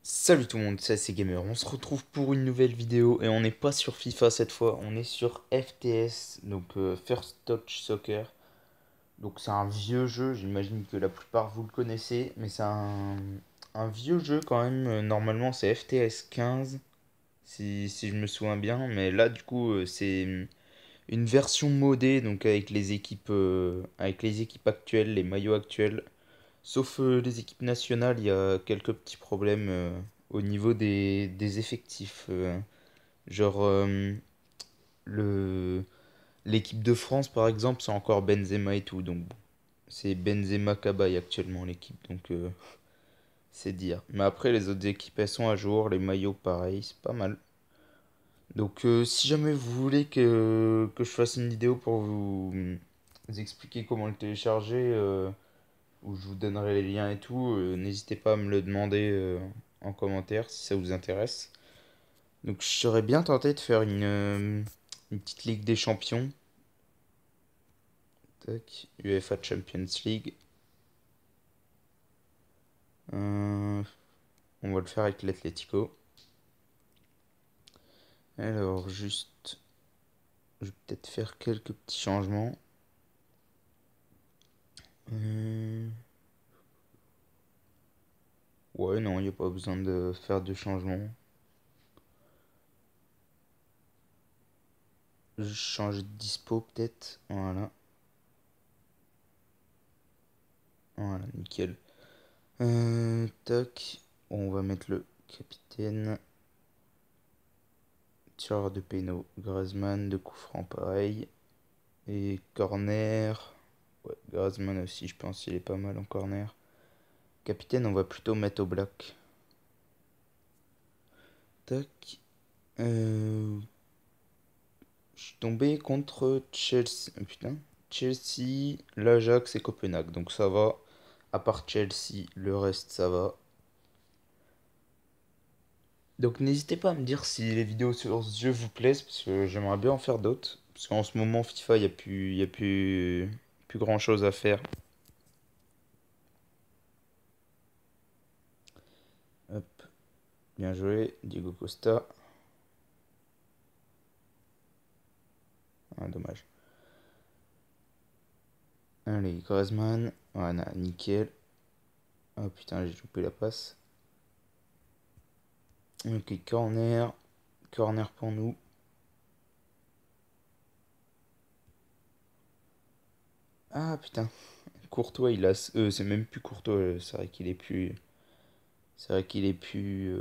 Salut tout le monde, c'est Gamer. On se retrouve pour une nouvelle vidéo et on n'est pas sur FIFA cette fois, on est sur FTS, donc First Touch Soccer. Donc c'est un vieux jeu, j'imagine que la plupart vous le connaissez, mais c'est un vieux jeu quand même. Normalement c'est FTS 15, si je me souviens bien, mais là du coup c'est une version modée, donc avec les équipes actuelles, les maillots actuels. Sauf les équipes nationales, il y a quelques petits problèmes au niveau des effectifs. Genre, le, l'équipe de France, par exemple, c'est encore Benzema et tout. Donc, bon, c'est Benzema Cabaye actuellement, l'équipe. Donc, c'est dire. Mais après, les autres équipes, elles sont à jour. Les maillots, pareil, c'est pas mal. Donc, si jamais vous voulez que je fasse une vidéo pour vous expliquer comment le télécharger, où je vous donnerai les liens et tout. N'hésitez pas à me le demander en commentaire si ça vous intéresse. Donc je serais bien tenté de faire une petite Ligue des Champions. Tac, UEFA Champions League. Euh, on va le faire avec l'Atlético. Alors juste, je vais peut-être faire quelques petits changements. Euh, Ouais, non, il n'y a pas besoin de faire de changements. Je change de dispo peut-être. Voilà, voilà, nickel. Tac, on va mettre le capitaine. Tireur de péno, Griezmann, de coup franc pareil. Et corner. Ouais, Griezmann aussi, je pense qu'il est pas mal en corner. Capitaine, on va plutôt mettre au black. Tac. Je suis tombé contre Chelsea. Putain. Chelsea, l'Ajax et Copenhague. Donc ça va. À part Chelsea, le reste ça va. Donc n'hésitez pas à me dire si les vidéos sur ce jeu vous plaisent, parce que j'aimerais bien en faire d'autres. Parce qu'en ce moment, FIFA, il y a plus grand chose à faire. Hop, bien joué, Diego Costa. Ah, dommage. Allez, Griezmann. Voilà, nickel. Oh putain, j'ai loupé la passe. Ok, corner. Corner pour nous. Ah putain. Courtois, il a. C'est même plus Courtois. C'est vrai qu'il est plus. C'est vrai qu'il est plus.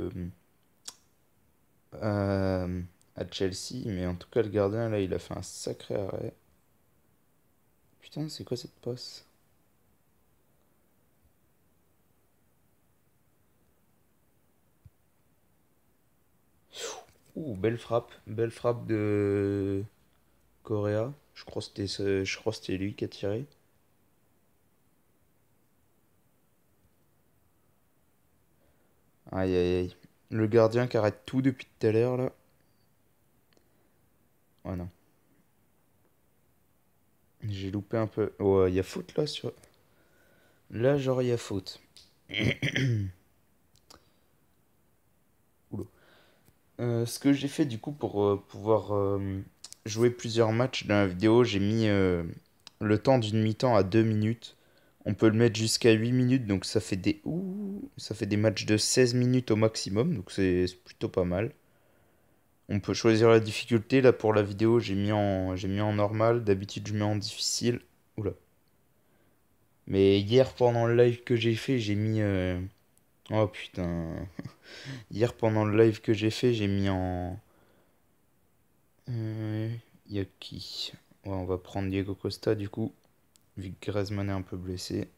Euh, à Chelsea. Mais en tout cas, le gardien, là, il a fait un sacré arrêt. Putain, c'est quoi cette passe? Ouh, belle frappe. Belle frappe de Correa. Je crois que c'était lui qui a tiré. Aïe aïe aïe. Le gardien qui arrête tout depuis tout à l'heure là. Oh non. J'ai loupé un peu. Oh, il y a faute là sur. Là, genre, il y a faute. Oula. Ce que j'ai fait du coup pour pouvoir jouer plusieurs matchs dans la vidéo, j'ai mis le temps d'une mi-temps à 2 minutes. On peut le mettre jusqu'à 8 minutes, donc ça fait ça fait des matchs de 16 minutes au maximum, donc c'est plutôt pas mal. On peut choisir la difficulté. Là pour la vidéo, j'ai mis en normal. D'habitude, je mets en difficile. Oula. Mais hier pendant le live que j'ai fait, j'ai mis oh putain. Hier pendant le live que j'ai fait, j'ai mis en y a qui? Ouais, on va prendre Diego Costa du coup, vu que Griezmann est un peu blessé.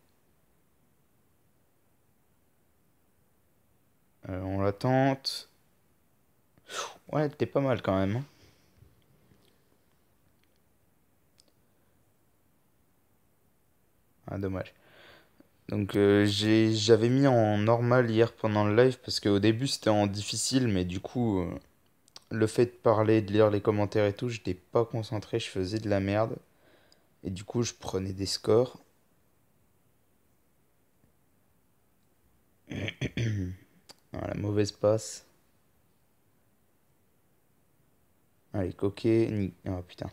On la tente. Ouais, t'es pas mal quand même, hein. Ah, dommage. Donc j'avais mis en normal hier pendant le live parce qu'au début c'était en difficile, mais du coup le fait de parler, de lire les commentaires et tout, j'étais pas concentré, je faisais de la merde. Et du coup je prenais des scores. Voilà, mauvaise passe. Allez, Coquet. Oh putain.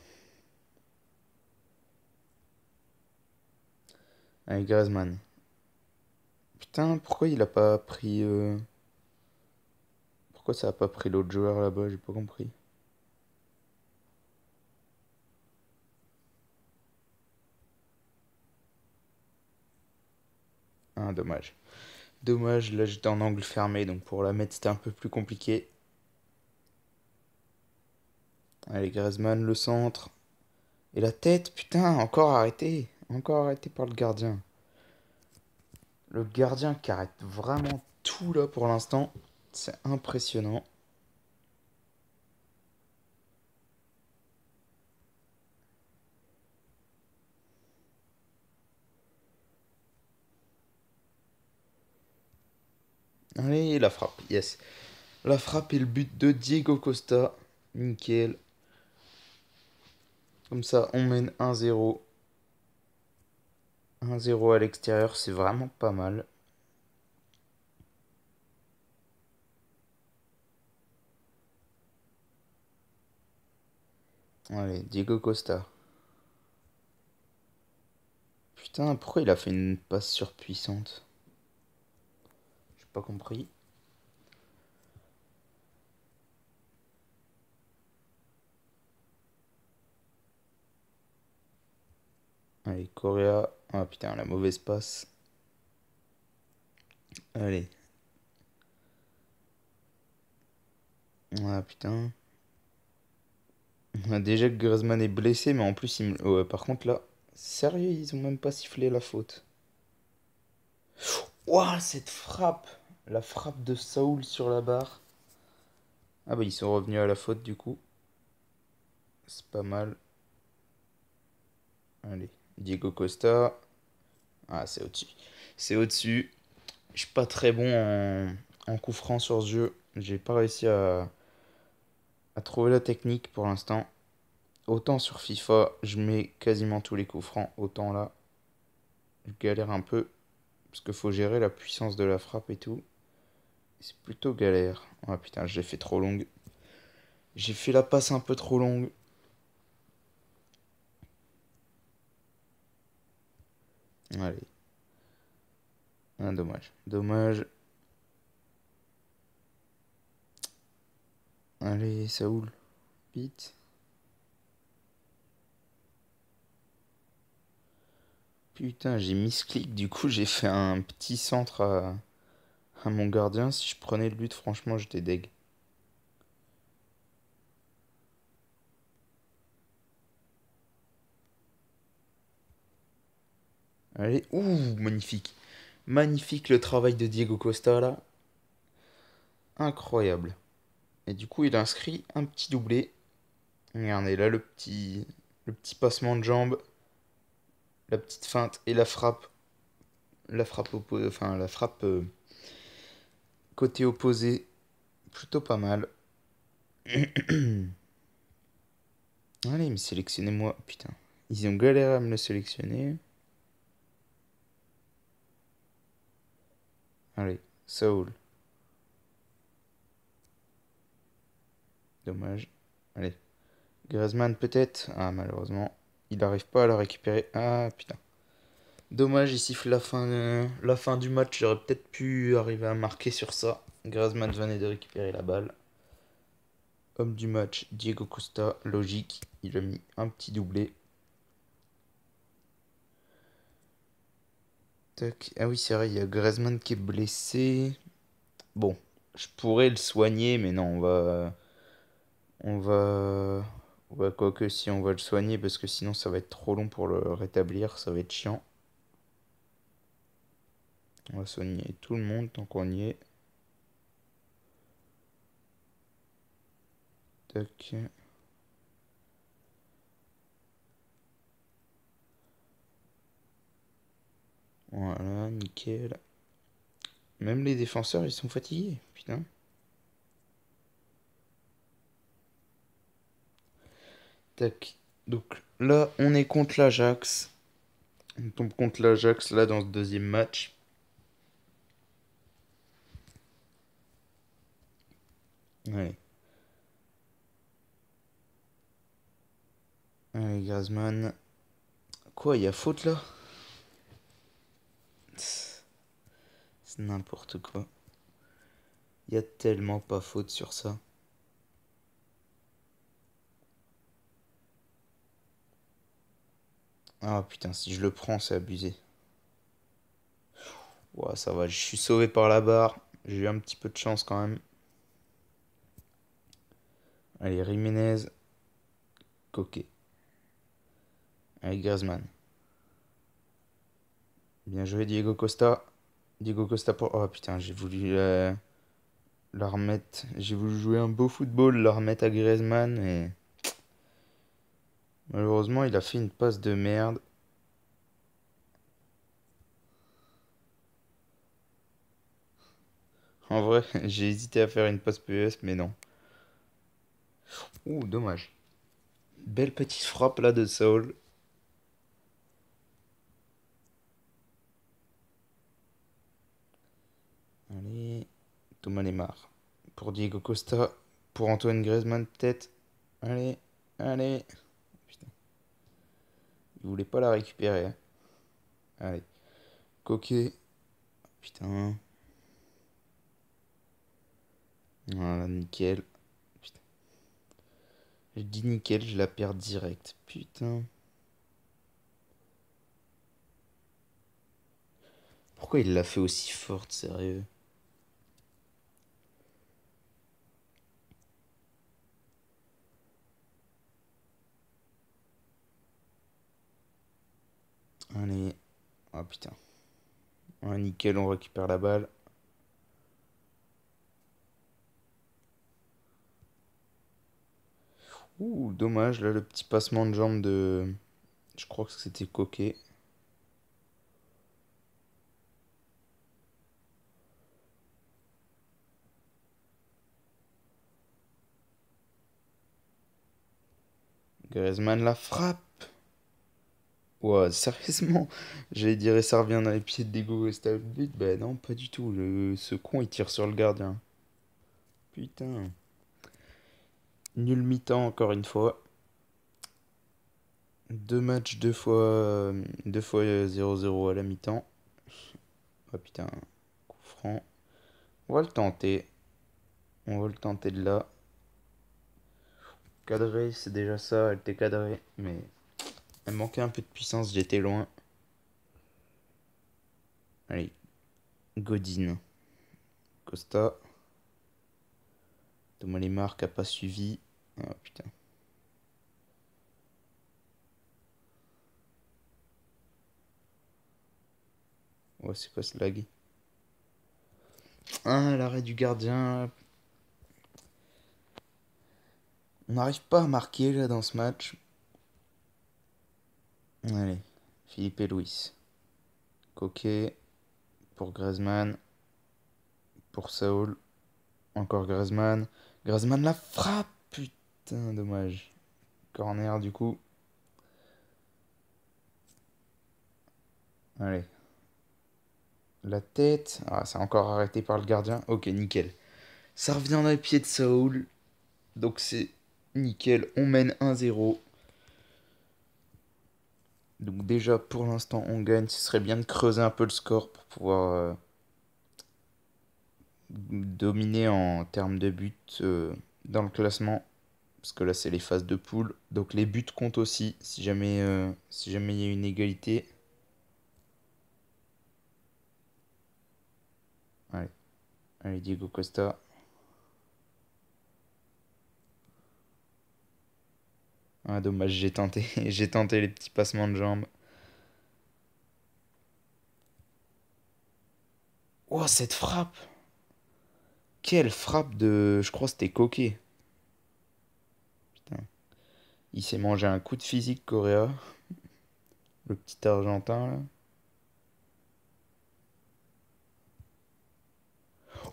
Allez, Griezmann. Putain, pourquoi il a pas pris. Pourquoi ça a pas pris l'autre joueur là-bas? J'ai pas compris. Ah, dommage. Dommage, là j'étais en angle fermé, donc pour la mettre c'était un peu plus compliqué. Allez, Griezmann, le centre. Et la tête, putain, encore arrêté. Encore arrêté par le gardien. Le gardien qui arrête vraiment tout là pour l'instant. C'est impressionnant. Allez, la frappe, yes. La frappe et le but de Diego Costa. Nickel. Comme ça, on mène 1-0. 1-0 à l'extérieur, c'est vraiment pas mal. Allez, Diego Costa. Putain, pourquoi il a fait une passe surpuissante? J'ai pas compris. Allez, Correa. Ah putain, la mauvaise passe. Allez. Ah putain. Déjà que Griezmann est blessé, mais en plus, ouais, par contre là, sérieux, ils ont même pas sifflé la faute. Ouah, cette frappe! La frappe de Saoul sur la barre. Ah bah ils sont revenus à la faute du coup. C'est pas mal. Allez, Diego Costa. Ah, c'est au-dessus. C'est au-dessus. Je suis pas très bon en coup franc sur ce jeu. J'ai pas réussi à trouver la technique pour l'instant. Autant sur FIFA, je mets quasiment tous les coups francs. Autant là, je galère un peu. Parce qu'il faut gérer la puissance de la frappe et tout. C'est plutôt galère. Ah putain, je l'ai fait trop longue. J'ai fait la passe un peu trop longue. Allez. Ah, dommage. Dommage. Allez, Saoul. Vite. Putain, j'ai mis ce clic. Du coup, j'ai fait un petit centre à mon gardien. Si je prenais le but, franchement, j'étais deg. Allez. Ouh, magnifique. Magnifique le travail de Diego Costa là. Incroyable. Et du coup, il a inscrit un petit doublé. Regardez là le petit passement de jambe, la petite feinte et la frappe enfin la frappe côté opposé, plutôt pas mal. Allez, mais sélectionnez-moi, putain. Ils ont galéré à me le sélectionner. Allez, Saul. Dommage. Allez, Griezmann peut-être. Ah, malheureusement, il n'arrive pas à la récupérer. Ah, putain. Dommage, il siffle la fin du match. J'aurais peut-être pu arriver à marquer sur ça. Griezmann venait de récupérer la balle. Homme du match, Diego Costa, logique. Il a mis un petit doublé. Tac. Ah oui, c'est vrai, il y a Griezmann qui est blessé. Bon, je pourrais le soigner, mais non, on va, quoique si on va le soigner, parce que sinon ça va être trop long pour le rétablir, ça va être chiant. On va soigner tout le monde tant qu'on y est. Tac. Voilà, nickel. Même les défenseurs, ils sont fatigués, putain. Tac. Donc là, on est contre l'Ajax. On tombe contre l'Ajax là dans ce deuxième match. Allez. Allez, Griezmann. Quoi, il y a faute là? C'est n'importe quoi. Il y a tellement pas faute sur ça. Ah putain, si je le prends, c'est abusé. Ouah, ça va, je suis sauvé par la barre. J'ai eu un petit peu de chance quand même. Allez, Jiménez. Coquet. Allez, Griezmann. Bien joué, Diego Costa. Diego Costa pour... Oh putain, j'ai voulu la remettre. J'ai voulu jouer un beau football, la remettre à Griezmann. Et malheureusement, il a fait une passe de merde. En vrai, j'ai hésité à faire une passe PES, mais non. Ouh, dommage. Belle petite frappe là de Saul. Allez, Thomas Lemar. Pour Diego Costa. Pour Antoine Griezmann, peut-être. Allez, allez. Putain, il voulait pas la récupérer, hein. Allez, Coquet. Putain. Voilà, nickel. Putain. Je dis nickel, je la perds direct. Putain. Pourquoi il l'a fait aussi forte, sérieux? Allez. Ah putain. Ouais, nickel, on récupère la balle. Ouh, dommage, là, le petit passement de jambe de... Je crois que c'était Coquet. Griezmann la frappe. Ouah, sérieusement, j'allais dire ça revient dans les pieds de Diego Costa le but. Bah non, pas du tout. Ce con, il tire sur le gardien. Putain. Nul mi-temps encore une fois. Deux matchs, deux fois 0-0 à la mi-temps. Ah putain, coup franc. On va le tenter. On va le tenter de là. Cadré, c'est déjà ça. Elle était cadrée. Mais elle manquait un peu de puissance. J'étais loin. Allez, Godin. Costa. Thomas Lemar qui a pas suivi. Ah putain. Ouais, c'est quoi ce lag? Ah, l'arrêt du gardien. On n'arrive pas à marquer là dans ce match. Allez, Philippe et Louis. Coquet pour Griezmann. Pour Saul. Encore Griezmann. Griezmann la frappe. Putain, dommage. Corner du coup. Allez. La tête. Ah, c'est encore arrêté par le gardien. Ok, nickel. Ça revient dans les pieds de Saul. Donc c'est nickel. On mène 1-0. Donc déjà pour l'instant on gagne. Ce serait bien de creuser un peu le score pour pouvoir dominer en termes de buts dans le classement. Parce que là c'est les phases de poule. Donc les buts comptent aussi si jamais il y a une égalité. Allez, allez Diego Costa. Ah dommage, j'ai tenté. J'ai tenté les petits passements de jambes. Oh cette frappe! Quelle frappe de... Je crois que c'était Coquet. Putain. Il s'est mangé un coup de physique Correa. Le petit Argentin là.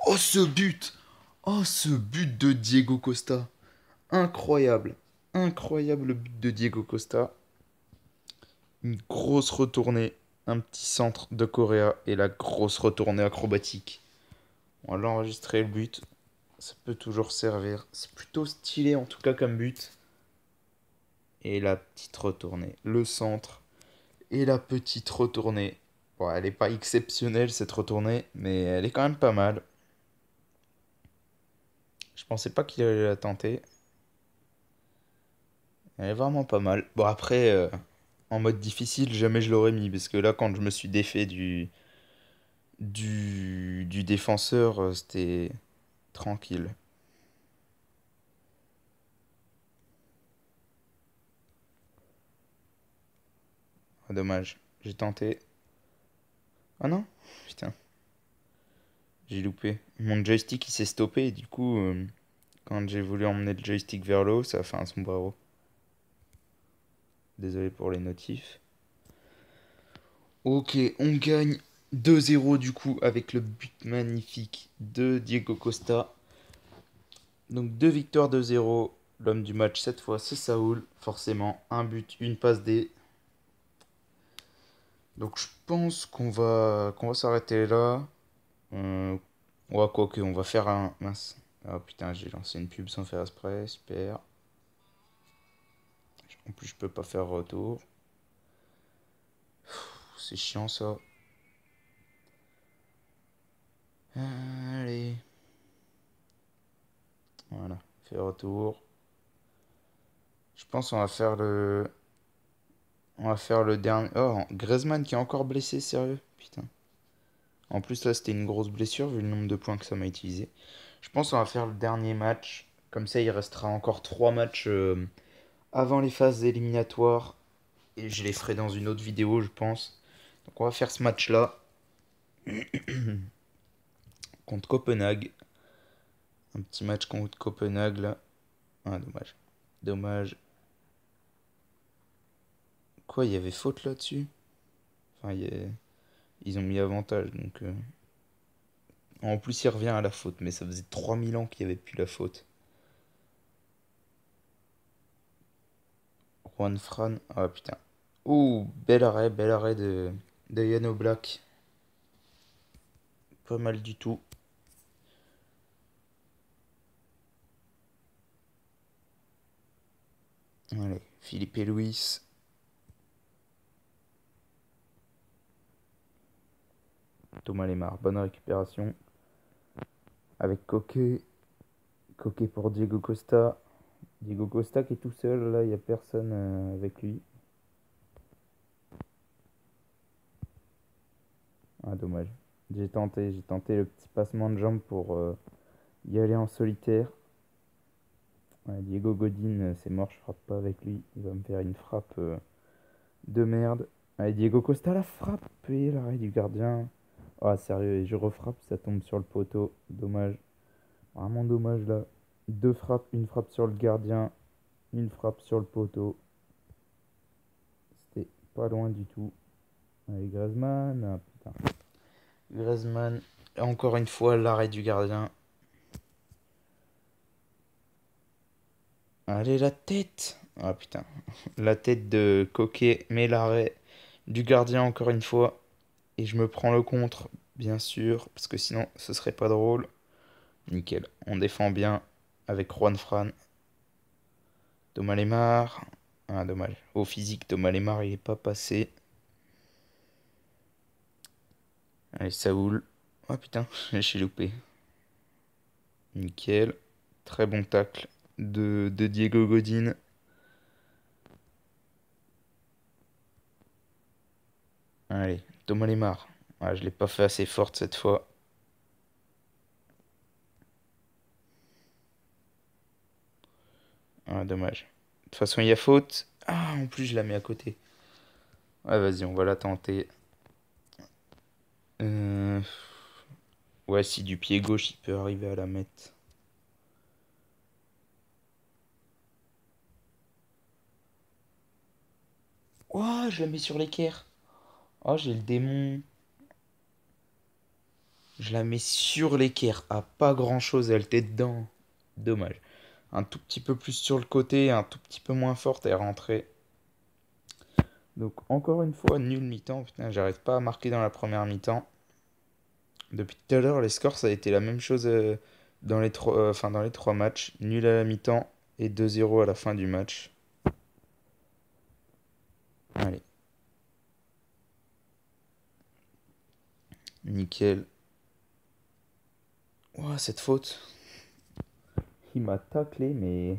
Oh ce but! Oh ce but de Diego Costa! Incroyable! Incroyable but de Diego Costa. Une grosse retournée. Un petit centre de Correa et la grosse retournée acrobatique. On va l'enregistrer le but. Ça peut toujours servir. C'est plutôt stylé en tout cas comme but. Et la petite retournée. Le centre. Et la petite retournée. Bon, elle n'est pas exceptionnelle cette retournée, mais elle est quand même pas mal. Je pensais pas qu'il allait la tenter. Elle est vraiment pas mal. Bon, après, en mode difficile, jamais je l'aurais mis. Parce que là, quand je me suis défait du défenseur, c'était tranquille. Ah, dommage. J'ai tenté. Ah non? Putain, j'ai loupé. Mon joystick il s'est stoppé et du coup, quand j'ai voulu emmener le joystick vers le haut, ça a fait un sombrero. Désolé pour les notifs. Ok, on gagne 2-0 du coup avec le but magnifique de Diego Costa. Donc 2 victoires 2-0. L'homme du match cette fois c'est Saoul. Forcément, un but, une passe D. Donc je pense qu'on va s'arrêter là. Euh, ouais, quoi que, on va faire un... Mince. Ah putain, j'ai lancé une pub sans faire exprès. Super. En plus, je peux pas faire retour. C'est chiant ça. Allez. Voilà. Faire retour. Je pense qu'on va faire le... On va faire le dernier... Oh, Griezmann qui est encore blessé, sérieux? Putain. En plus, là, c'était une grosse blessure vu le nombre de points que ça m'a utilisé. Je pense qu'on va faire le dernier match. Comme ça, il restera encore 3 matchs avant les phases éliminatoires. Et je les ferai dans une autre vidéo, je pense. Donc, on va faire ce match-là contre Copenhague. Un petit match contre Copenhague, là. Ah, dommage. Dommage. Quoi, il y avait faute là-dessus? Enfin, ils ont mis avantage, donc... En plus, il revient à la faute, mais ça faisait 3000 ans qu'il n'y avait plus la faute. Juan Fran. Ah putain. Ouh, bel arrêt de Yano Black. Pas mal du tout. Allez, Philippe et Luis. Thomas Lemar, bonne récupération. Avec Coquet. Coquet pour Diego Costa. Diego Costa qui est tout seul, là, il n'y a personne avec lui. Ah, dommage. J'ai tenté le petit passement de jambe pour y aller en solitaire. Ouais, Diego Godin, c'est mort, je frappe pas avec lui. Il va me faire une frappe de merde. Allez, Diego Costa la frappe et l'arrêt du gardien. Ah, sérieux, et je refrappe, ça tombe sur le poteau. Dommage. Vraiment dommage là. Deux frappes, une frappe sur le gardien, une frappe sur le poteau. C'était pas loin du tout. Allez, Griezmann. Ah, putain. Griezmann. Encore une fois, l'arrêt du gardien. Allez, la tête. Ah putain. La tête de Coquet, mais l'arrêt du gardien encore une fois. Et je me prends le contre, bien sûr, parce que sinon ce serait pas drôle. Nickel. On défend bien avec Juan Fran. Thomas Lemar. Ah, dommage. Au physique, Thomas Lemar, il est pas passé. Allez, Saoul. Ah putain, j'ai loupé. Nickel. Très bon tacle de Diego Godin. Allez, Thomas Lemar. Ah, je l'ai pas fait assez forte cette fois. Ah, dommage. De toute façon, il y a faute. Ah, en plus, je la mets à côté. Ouais, vas-y, on va la tenter. Euh, Ouais, si du pied gauche, il peut arriver à la mettre. Oh, je la mets sur l'équerre. Oh, j'ai le démon. Je la mets sur l'équerre. Ah, pas grand-chose, elle était dedans. Dommage. Un tout petit peu plus sur le côté, un tout petit peu moins forte, elle est rentrée. Donc, encore une fois, nul mi-temps. Putain, j'arrive pas à marquer dans la première mi-temps. Depuis tout à l'heure, les scores, ça a été la même chose dans les trois matchs. Nul à la mi-temps et 2-0 à la fin du match. Allez, nickel. Ouah, cette faute. Il m'a taclé, mais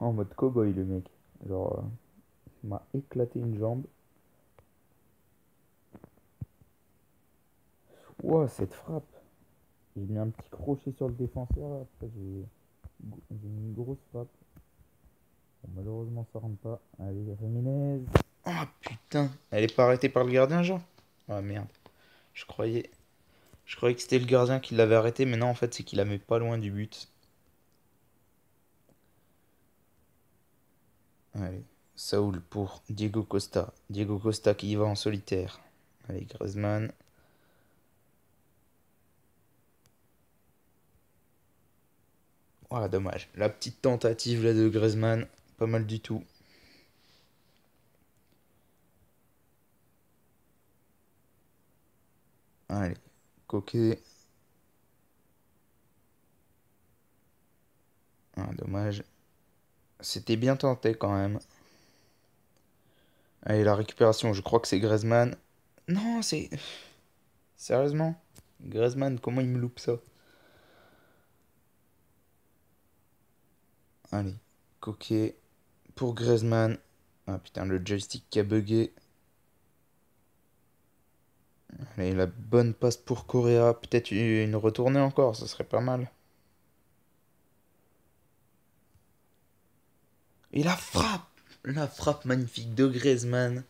en mode cow-boy, le mec. Genre, il m'a éclaté une jambe. Ouah, cette frappe. J'ai mis un petit crochet sur le défenseur. Après, j'ai mis une grosse frappe. Bon, malheureusement, ça rentre pas. Allez, Jiménez. Ah putain, elle est pas arrêtée par le gardien, genre? Ah merde. Je croyais, je croyais que c'était le gardien qui l'avait arrêté, mais non, en fait, c'est qu'il la met pas loin du but. Allez, Saoul pour Diego Costa. Diego Costa qui y va en solitaire. Allez, Griezmann. Ah, dommage. La petite tentative là de Griezmann, pas mal du tout. Allez, Coquet. Ah, dommage. C'était bien tenté quand même. Allez, la récupération, je crois que c'est Griezmann. Non, c'est... Sérieusement? Griezmann, comment il me loupe ça? Allez, Coquet pour Griezmann. Ah putain, le joystick qui a bugué. Allez, la bonne passe pour Correa. Peut-être une retournée encore, ça serait pas mal. Et la frappe! La frappe magnifique de Griezmann.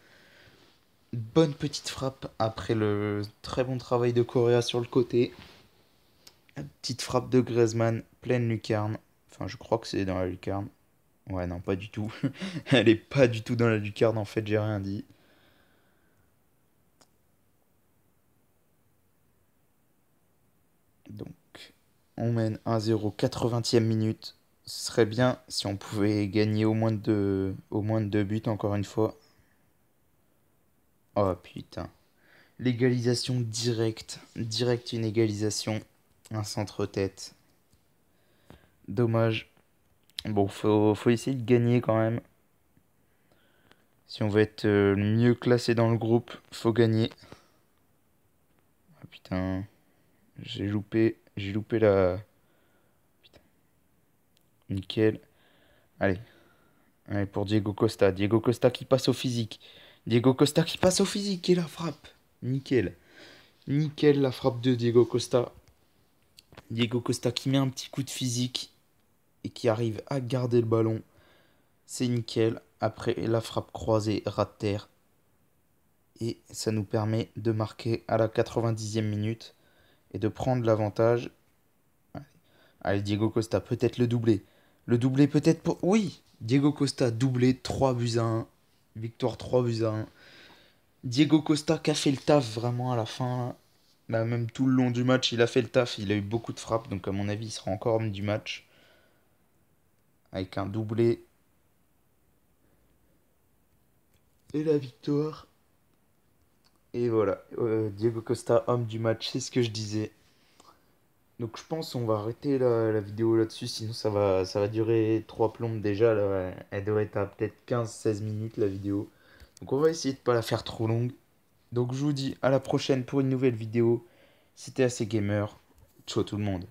Bonne petite frappe après le très bon travail de Correa sur le côté. La petite frappe de Griezmann, pleine lucarne. Enfin, je crois que c'est dans la lucarne. Ouais, non, pas du tout. Elle est pas du tout dans la lucarne, en fait, j'ai rien dit. Donc, on mène 1-0, 80e minute. Ce serait bien si on pouvait gagner au moins de deux buts, encore une fois. Oh putain. L'égalisation directe. Direct une égalisation. Un centre-tête. Dommage. Bon, faut essayer de gagner quand même. Si on veut être le mieux classé dans le groupe, faut gagner. Ah putain, j'ai loupé la... Putain, nickel. Allez, allez pour Diego Costa. Diego Costa qui passe au physique. Diego Costa qui passe au physique et la frappe. Nickel. Nickel la frappe de Diego Costa. Diego Costa qui met un petit coup de physique et qui arrive à garder le ballon. C'est nickel. Après la frappe croisée, ras de terre. Et ça nous permet de marquer à la 90e minute et de prendre l'avantage. Allez, Diego Costa, peut-être le doublé. Le doublé peut-être pour... Oui, Diego Costa, doublé, 3 buts à 1. Victoire 3 buts à 1. Diego Costa qui a fait le taf vraiment à la fin. Bah, même tout le long du match, il a fait le taf. Il a eu beaucoup de frappes, donc à mon avis, il sera encore homme du match. Avec un doublé. Et la victoire. Et voilà, Diego Costa, homme du match, c'est ce que je disais. Donc je pense qu'on va arrêter la vidéo là-dessus, sinon ça va durer 3 plombes déjà. Là, elle doit être à peut-être 15-16 minutes la vidéo. Donc on va essayer de pas la faire trop longue. Donc je vous dis à la prochaine pour une nouvelle vidéo. C'était assez gamer. Ciao tout le monde.